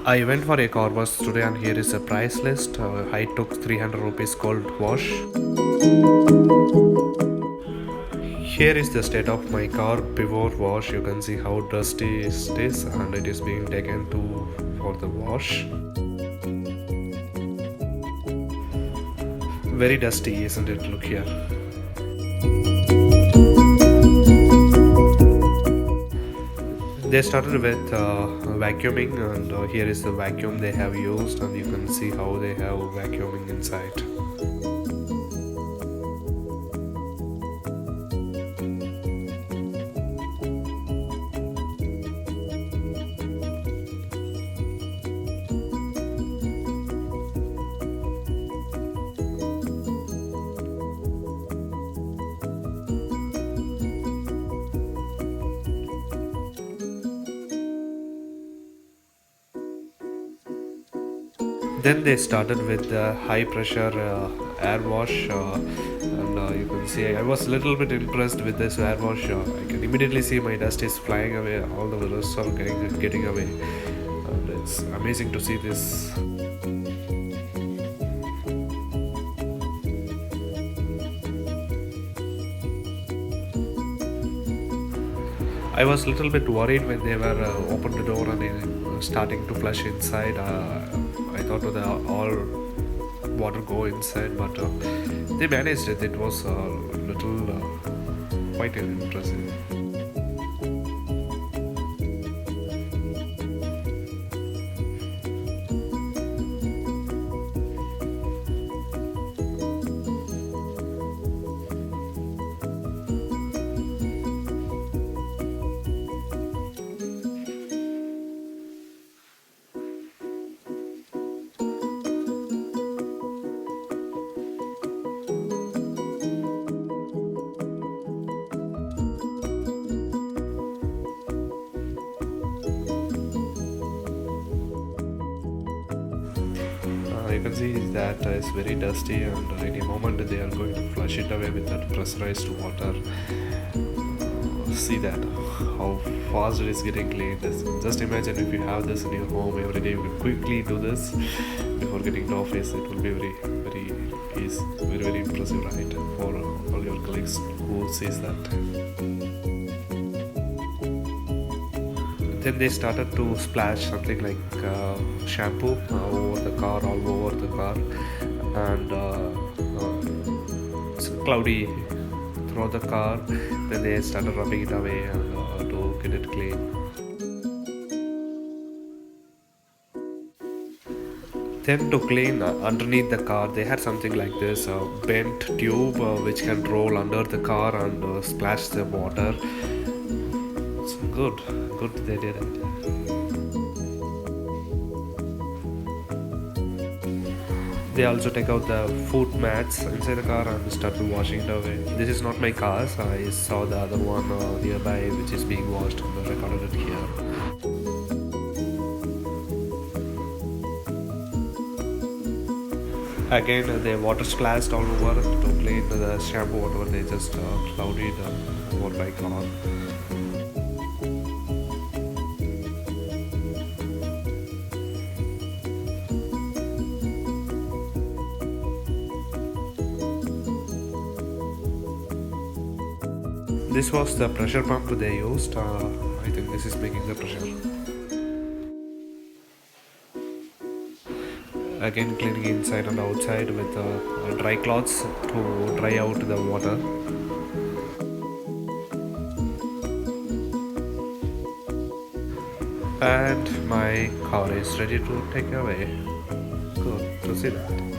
I went for a car wash today and here is a price list. I took 300 rupees cold wash. Here is the state of my car before wash. You can see how dusty it is and it is being taken to for the wash. Very dusty, isn't it? Look here. They started with vacuuming and here is the vacuum they have used and you can see how they have vacuuming inside. Then they started with the high pressure air wash, and you can see I was a little bit impressed with this air wash. I can immediately see my dust is flying away, all the rust are getting away, and it's amazing to see this. I was a little bit worried when they were opened the door and starting to flush inside. I thought the all water go inside, but they managed it. It was a little quite impressive. You can see that it's very dusty and any moment they are going to flush it away with that pressurized water. See that how fast it is getting cleaned. Just imagine if you have this in your home every day, you can quickly do this before getting to office. It will be very easy, very impressive, right, for all your colleagues who sees that. Then they started to splash something like shampoo over the car, all over the car, and it's cloudy throughout the car. Then they started rubbing it away and to get it clean. Then to clean underneath the car, they had something like this bent tube which can roll under the car and splash the water. It's good they did it. They also take out the foot mats inside the car and started washing it away. This is not my car, so I saw the other one nearby which is being washed and recorded it here. Again, the water splashed all over to clean the shampoo, whatever they just clouded over my car. This was the pressure pump they used. I think this is making the pressure. Again, cleaning inside and outside with dry cloths to dry out the water. And my car is ready to take away. Good to see that.